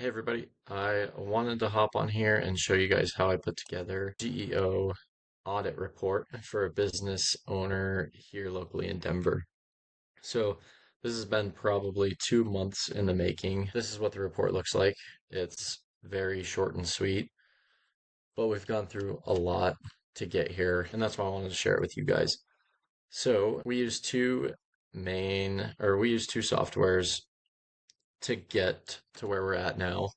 Hey everybody, I wanted to hop on here and show you guys how I put together GEO audit report for a business owner here locally in Denver. So this has been probably 2 months in the making. This is what the report looks like. It's very short and sweet, but we've gone through a lot to get here, and that's why I wanted to share it with you guys. So we use two softwares to get to where we're at now.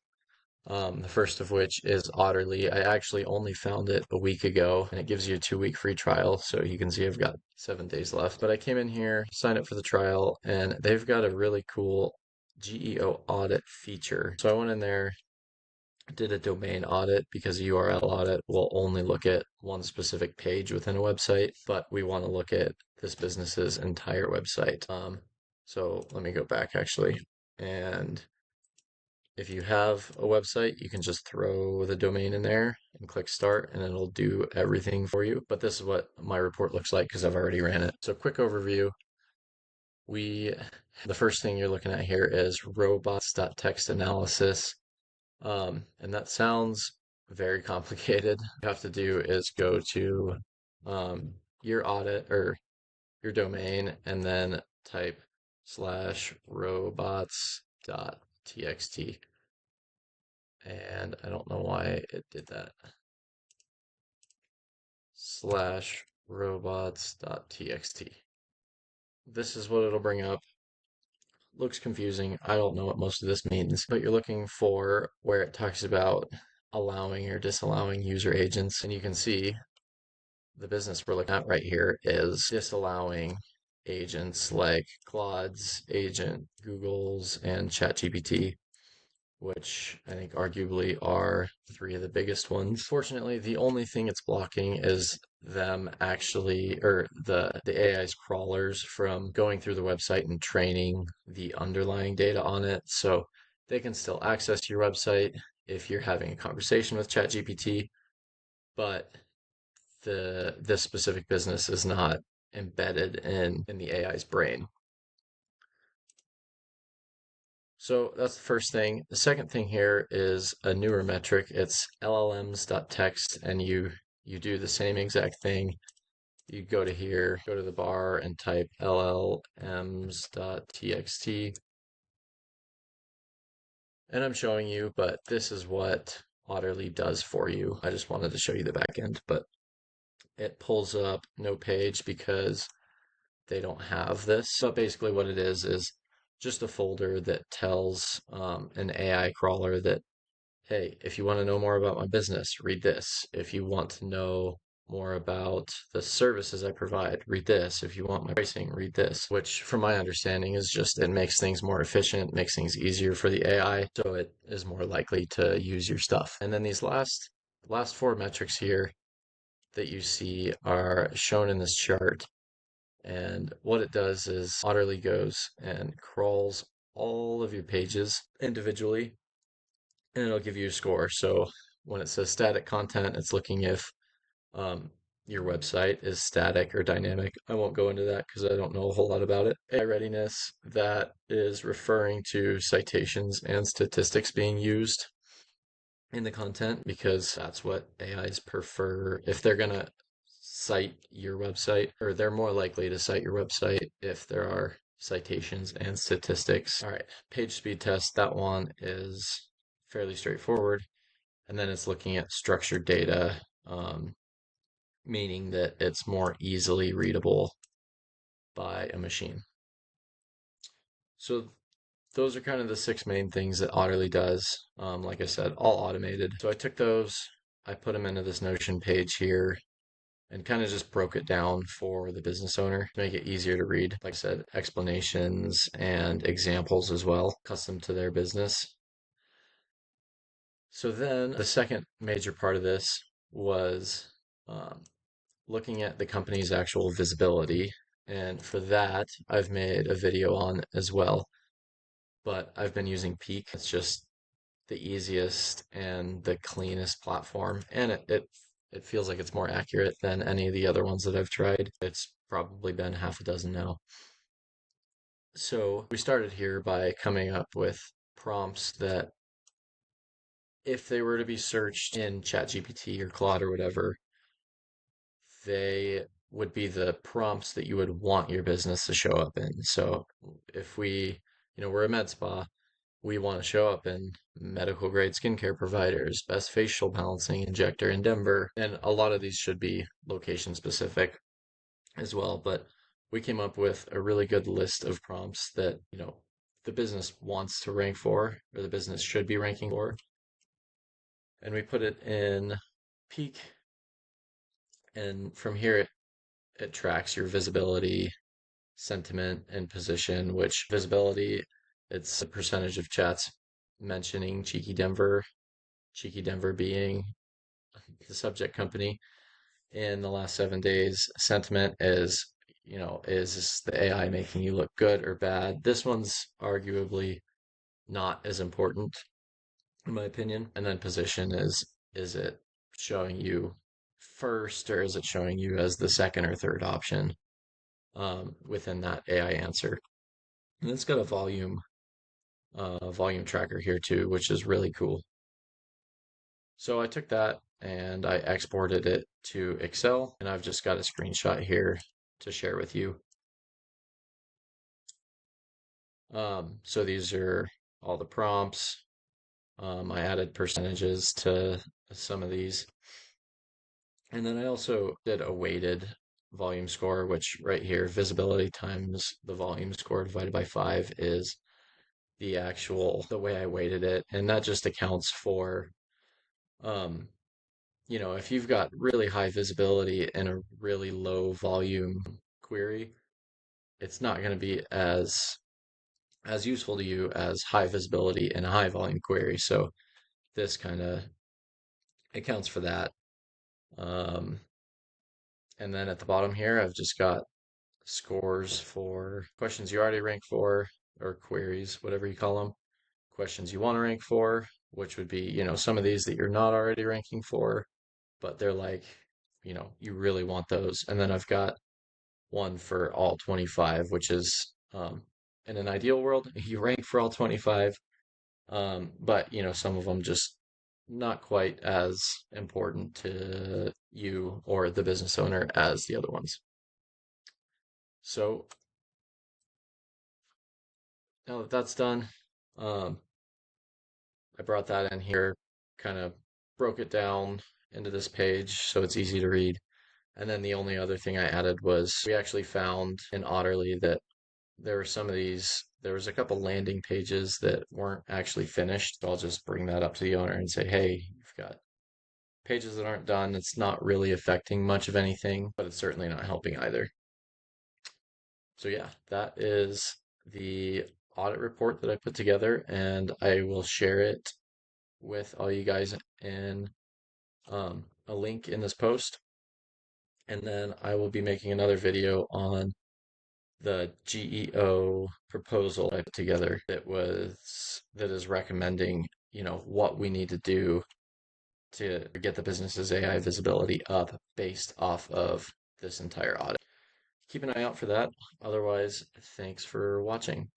The first of which is Otterly. I actually only found it a week ago, and it gives you a 2 week free trial. So you can see I've got 7 days left. But I came in here, signed up for the trial, and they've got a really cool GEO audit feature. So I went in there, did a domain audit because a URL audit will only look at one specific page within a website, but we want to look at this business's entire website. So let me go back actually. And if you have a website, you can just throw the domain in there and click start and it'll do everything for you. But this is what my report looks like because I've already ran it. So quick overview. We, the first thing you're looking at here is robots.text analysis. And that sounds very complicated. What you have to do is go to your audit or your domain and then type /robots.txt. And I don't know why it did that. /robots.txt. This is what it'll bring up. Looks confusing. I don't know what most of this means, but you're looking for where it talks about allowing or disallowing user agents. And you can see the business we're looking at right here is disallowing agents like Claude's agent, Google's, and ChatGPT, which I think arguably are three of the biggest ones. Fortunately, the only thing it's blocking is them actually, or the AI's crawlers from going through the website and training the underlying data on it. So they can still access your website if you're having a conversation with ChatGPT, but this specific business is not embedded in the AI's brain. So that's the first thing. The second thing here is a newer metric. It's llms.text, and you do the same exact thing. You go to here, go to the bar and type llms.txt. And I'm showing you, but this is what Otterly does for you. I just wanted to show you the back end, but it pulls up no page because they don't have this. So basically what it is just a folder that tells an AI crawler that, hey, if you want to know more about my business, read this. If you want to know more about the services I provide, read this. If you want my pricing, read this, which from my understanding is just it makes things more efficient, makes things easier for the AI, so it is more likely to use your stuff. And then these last four metrics here that you see are shown in this chart. And what it does is Otterly goes and crawls all of your pages individually, and it'll give you a score. So when it says static content, it's looking if your website is static or dynamic. I won't go into that because I don't know a whole lot about it. AI readiness, that is referring to citations and statistics being used in the content because that's what AIs prefer. If they're going to cite your website, or they're more likely to cite your website if there are citations and statistics. All right, page speed test, that one is fairly straightforward. And then it's looking at structured data, meaning that it's more easily readable by a machine. So those are kind of the six main things that Otterly does. Like I said, all automated. So I took those, I put them into this Notion page here, and kind of just broke it down for the business owner to make it easier to read. Like I said, explanations and examples as well, custom to their business. So then the second major part of this was looking at the company's actual visibility. And for that, I've made a video on as well. But I've been using Peak. It's just the easiest and the cleanest platform. And it feels like it's more accurate than any of the other ones that I've tried. It's probably been half a dozen now. So we started here by coming up with prompts that if they were to be searched in ChatGPT or Claude or whatever, they would be the prompts that you would want your business to show up in. So if we're a med spa, we want to show up in medical grade skincare providers, best facial balancing injector in Denver. And a lot of these should be location specific as well. But we came up with a really good list of prompts that, the business wants to rank for, or the business should be ranking for. And we put it in peak. And from here, it tracks your visibility, sentiment, and position, which visibility, it's a percentage of chats mentioning Cheeky Denver being the subject company in the last 7 days. Sentiment is the AI making you look good or bad? This one's arguably not as important, in my opinion. And then position is it showing you first or is it showing you as the second or third option within that AI answer? And it's got a volume tracker here too, which is really cool. So I took that and I exported it to Excel, and I've just got a screenshot here to share with you. So these are all the prompts. I added percentages to some of these. And then I also did a weighted volume score, which right here, visibility times the volume score divided by 5 is the way I weighted it. And that just accounts for, um, if you've got really high visibility and a really low volume query, it's not going to be as useful to you as high visibility and a high volume query. So this kind of accounts for that. Um, and then at the bottom here, I've just got scores for questions you already rank for, or queries, whatever you call them. Questions you want to rank for, which would be, some of these that you're not already ranking for, but they're like, you really want those. And then I've got one for all 25, which is, in an ideal world, you rank for all 25. But some of them just not quite as important to you or the business owner as the other ones. So now that that's done, um, I brought that in here, kind of broke it down into this page so it's easy to read. And then the only other thing I added was we actually found in Otterly that there was a couple landing pages that weren't actually finished. So I'll just bring that up to the owner and say, hey, you've got pages that aren't done. It's not really affecting much of anything, but it's certainly not helping either. So yeah, that is the audit report that I put together, and I will share it with all you guys in a link in this post. And then I will be making another video on the GEO proposal I put together that is recommending, what we need to do to get the business's AI visibility up based off of this entire audit. Keep an eye out for that. Otherwise, thanks for watching.